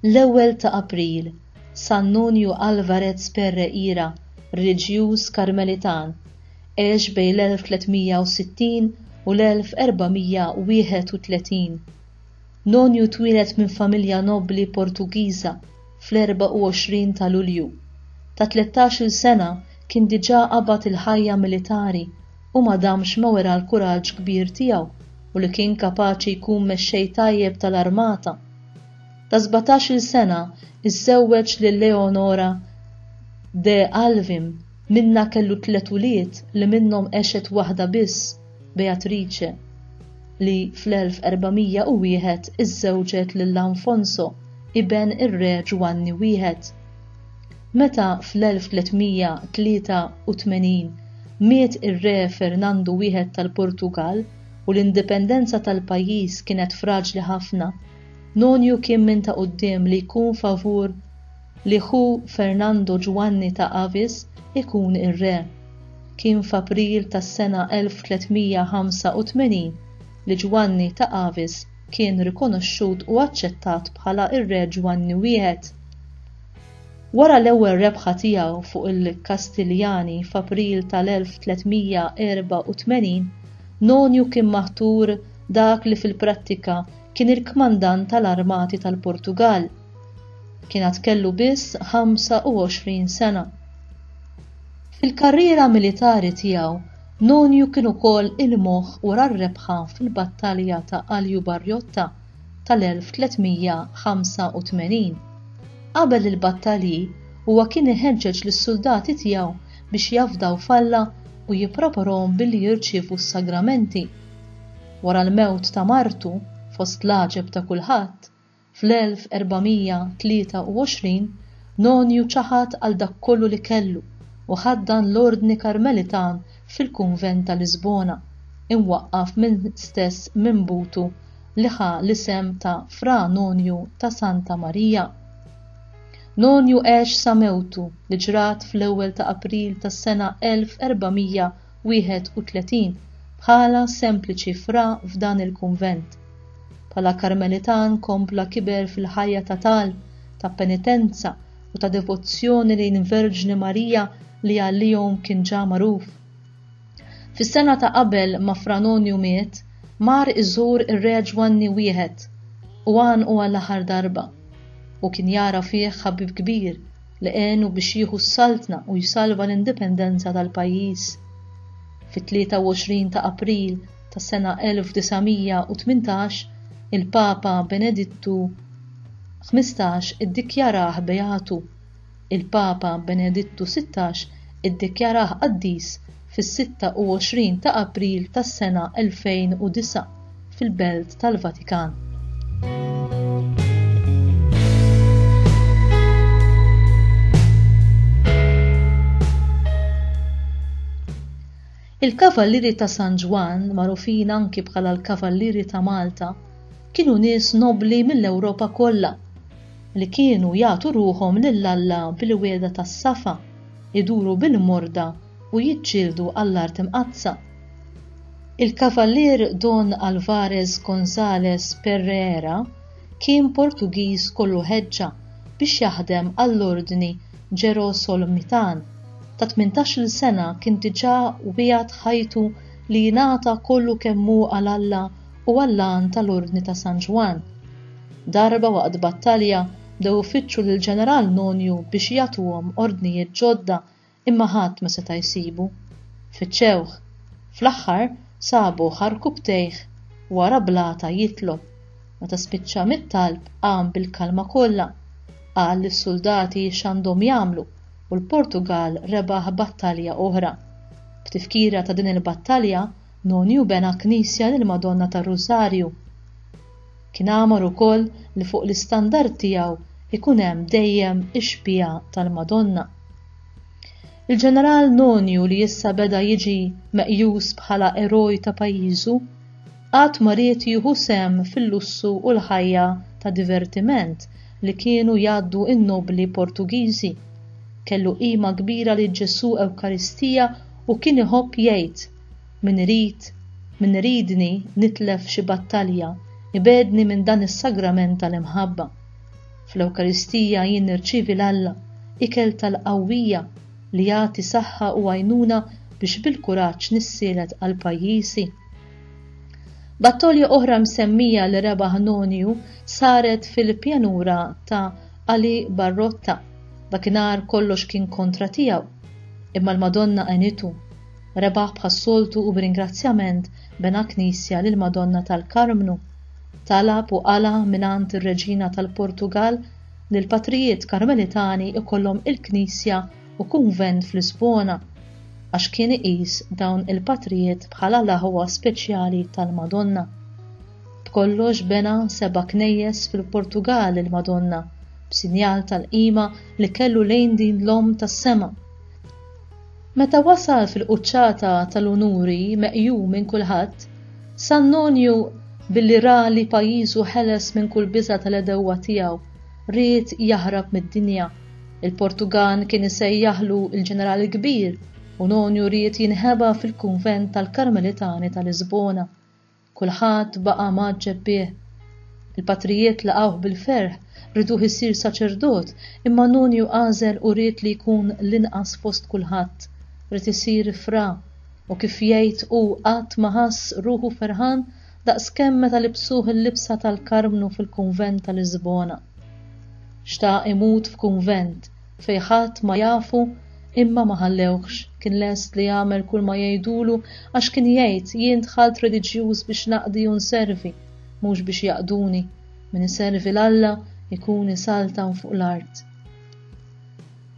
L-ewwel ta' April, San Nunju Alvarez Pereira, reliġjuż Karmelitan, għex bejn l-1360 u l-1431. Nunju twieled minn familja nobbli Portugiża fl-24 ta' Lulju. Ta' 13-il sena kien diġà qabad il-ħajja militari u ma damx ma wera l-kuraġġ kbir tiegħu u li kien kapaċi jkun mexxej tajjeb tal-armata. Ta' 17-il sena iżżewweġ lil Leonora de Alvim, minnha kellu 3 ulied li minnhom għexet waħda biss, Beatrice, li fl-1401 iżżewġet lil Alfonso iben ir-re Ġwanni wieħed. Meta fl-1383 miet ir-re Fernando wieħed tal-Portugal u l-indipendenza tal-pajjiż kienet fraġli ħafna, Nunju kien minn ta' quddiem li jkun favur li ħu Fernando Ġwanni ta' Avis ikun ir-re. Kien f'April tas-sena 1385 li Ġwanni ta' Avis kien rikonoxxut u aċċettat bħala ir-re Ġwanni wieħed. Wara l-ewwel rebħa tiegħu fuq il-Kastiljani f'April tal-1384, Nunju kien maħtur dak li fil-prattika kien il-kmandant tal-armati tal-Portugal. Kienet kellu biss 25 sena. Fil-karriera militari tiegħu, Nunju kien ukoll il-moħħ wara r-rebħa fil-battalja ta' Aljubarrjotta tal-1385. Qabel il-battalji huwa kien iħeġġeġ lis-soldati tiegħu biex jafdaw falla u jippreparahom billi jirċievu s-sagramenti. Wara l-mewt ta' martu, fost l-għaġeb ta' kulħadd, fl-1423 Nunju ċaħad għal dak kollu li kellu u ħaddan l-Ordni Karmelitan fil-Kunvent ta' Lisbona, imwaqqaf minn stess minbutu li ħa l-isem ta' Fra Nunju ta' Santa Marija. Nunju għex sa mewtu li ġrat fl-ewwel ta' April tas-sena 1431 bħala sempliċi fra f'dan il-kunvent. Bħala Karmelitan kompla kiber fil-ħajja ta' talb, ta' penitenza u ta' devozzjoni lejn Verġni Marija li għalihom kien ġa magħruf. Fis-sena ta' qabel ma' Fra Nunju miet, mar iżur ir-re Ġwanni wieħed u għan u għall-aħħar darba u kien jara fih ħabib kbir li għenu biex jieħu s-saltna u jsalva l-indipendenza tal-pajjiż. Fit-23 ta' April tas sena 1918 il-Papa Benedittu XV iddikjarah beatu. Il-Papa Benedittu XVI iddikjarah qaddis fis-26 ta' April tas-sena 2009 fil-Belt tal-Vatikan. Il-Kavallieri ta' San Ġwan, magħrufin anki bħala l-Kavallieri ta' Malta, kienu nies nobbli mill-Ewropa kollha li kienu jagħtu ruhom lill-Alla bil-wieda tas-safa, iduru bil-morda u jiġġieldu għall-art imqazza. Il-Kavallier Don Alvarez González Pereira kien Portugiż kollu ħeġġa biex jaħdem għall-Ordni Ġerosolimitan. Ta' 18-il sena kien diġà wiegħed ħajtu li jingħata kollu kemm hu għall-Alla u għall-għan tal-Ordni ta' San Ġwan. Darba waqt battalja bdew ifittxu lill-Ġeneral Nunju biex jagħtuhom ordnijiet ġodda imma ħadd ma seta' jsibu. Fittxewh. Fl-aħħar sabu ħarku btejħ wara blata jitlob. Meta spiċċa mit-talb qam bil-kalma kollha. Qal lis-soldati x'għandhom jagħmlu u l-Portugal rebaħ battalja oħra. B'tifkira ta' din il-battalja, Nunju bena knisja lill-Madonna tar-Rużarju. Kien għamar ukoll li fuq l-istandard tiegħu ikun hemm dejjem ix-xbija tal-Madonna. Il-Ġeneral Nunju li issa beda jiġi meqjus bħala eroj ta' pajjiżu, qatt ma ried jieħu sehem fil-lussu u l-ħajja ta' divertiment li kienu jgħaddu in-nobli Portugiżi. Kellu qima kbira li Ġesu Ewkaristija u kien iħobb jgħid: min iridni nitlef xi battalja, ibedni minn dan is-sagrament tal-imħabba. Fl-Ewkaristija jien nirċievi l-Alla, ikel tal-qawwija li jagħti saħħa u għajnuna biex bil-kuraġġ nissieled għal pajjiżi. Battolja oħra msemmija li rebaħ Nonju saret fil-pjanura ta' Ali Barrotta. Dakinhar kollox kien kontra tiegħu, imma l-Madonna għenitu. Rebaħ bħas-soltu u b'ringrazzjament bena knisja lil Madonna tal-Karmnu. Talab u qala minant ir-Reġina tal-Portugal li l-Patrijiet Karmelitani ikollhom il-Knisja u kunvent fl-Lisbona għax kien iqis dawn il-Patrijiet bħala laħwa speċjali tal-Madonna. B'kollox bena 7 knejjes fil-Portugal il-Madonna b'sinjal tal-qima li kellu lejn din l-Omm tas-sema. Meta wasal fil-quċċata tal-unuri meqjum minn kulħadd, San Nonju billi ra li pajjiżu ħeles minn kull biża' tal-edewwa tiegħu, ried jaħrab mid-dinja. Il-Portugan kien isejjaħlu il-ġenerali kbir u Nonju ried jinħeba fil-kunvent tal-Karmelitani tal-Lisbona. Kulħadd baqa' maġġeb bih. Il-Patrijiet laqgħuh bil-ferħ, riduh isir saċerdot, imma Nonju għażel u ried li jkun l-inqas fost kulħadd. Ried isir fra u kif jgħid hu qatt ma ħass ruħu ferħan daqskemm meta libsuh il-libsa tal-Karmnu fil-kunvent tal-Lisbona. Xtaq imut f'kunvent fejn ħadd ma jafu imma ma ħallewx, kien lest li jagħmel kull ma jgħidulu għax kien jgħid jien dħalt reliġjuż biex naqdi u nservi, mhux biex jaqduni, min iservi l-Alla jkun isaltan fuq l-art.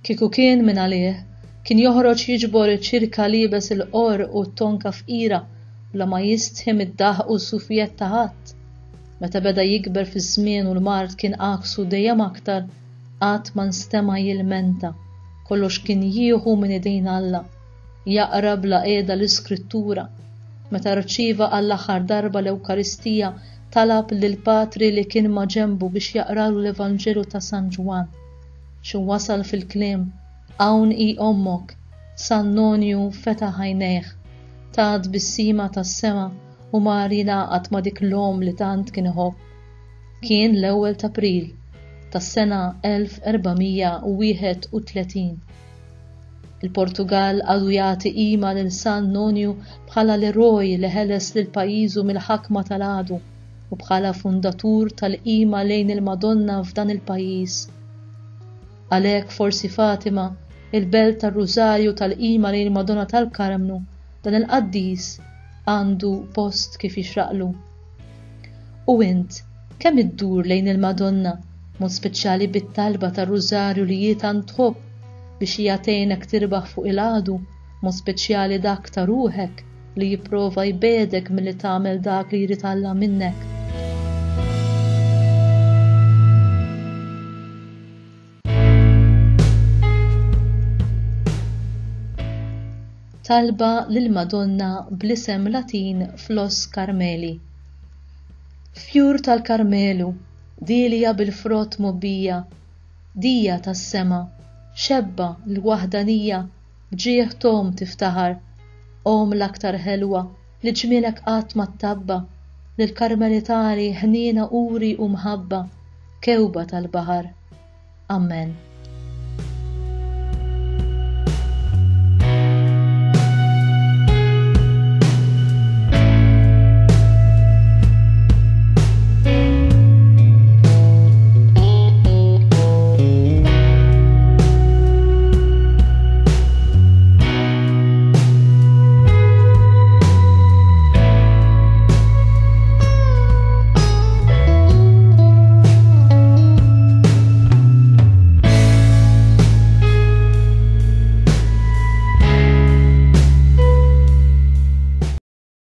Kieku kien minn għalih, kien joħroġ jiġbor iċ-ċirka libes il-qor u t-tonka f'qira bla ma jistħim id-daħq u s-sufijiet ta' ħadd. Meta beda jikber fiż-żmien u l-mart kien qaksu dejjem aktar, qatt ma nstema' jilmenta. Kollox kien jieħu minn idejn Alla, jaqra bla qiegħda l-Iskrittura. Meta rċieva għall-aħħar darba l-Ewkaristija talab lill-Patri li kien ma' ġenbu biex jaqralu l-Evanġelu ta' San Ġwan. Xi wasal fil-kliem hawn hi ommok, San Nonju fetaħ għajnejh, tad bis-sima tas-sema u mar jingħaqad ma' dik l-Omm li tant kien iħobb. Kien l-ewwel ta' April tas-sena 1431. Il-Portugal għadu jagħti qima lil San Nonju bħala l-eroj li ħeles lil pajjiżu mill-ħakma tal-għadu u bħala fundatur tal-qima lejn il-Madonna f'dan il-pajjiż. Għalhekk forsi Fatima, il-belt tar-Rużarju tal-qima lejn il-Madonna tal-Karmnu, dan il-qaddis għandu post kif jixraqlu. U int, kemm iddur lejn il-Madonna, mod speċjali bit-talba tar-Rużarju li jiet tħobb biex jagħtejnek tirbaħ fuq il-għadu, mod speċjali dak ta' ruħek li jipprova jbedek milli tagħmel dak li jrid Alla minnek. Talba lill-Madonna bl-isem Latin Flos Carmeli. Fjur tal-Karmelu, dilja bil-frott mobbija, dija tas-sema, xebba l-wahdanija, bġieħ tom tiftaħar, Omm l-aktar ħelwa li ġmielek qatt ma ttabba, lill-Karmelitani ħniena uri u mħabba, kewba tal-baħar. Amen.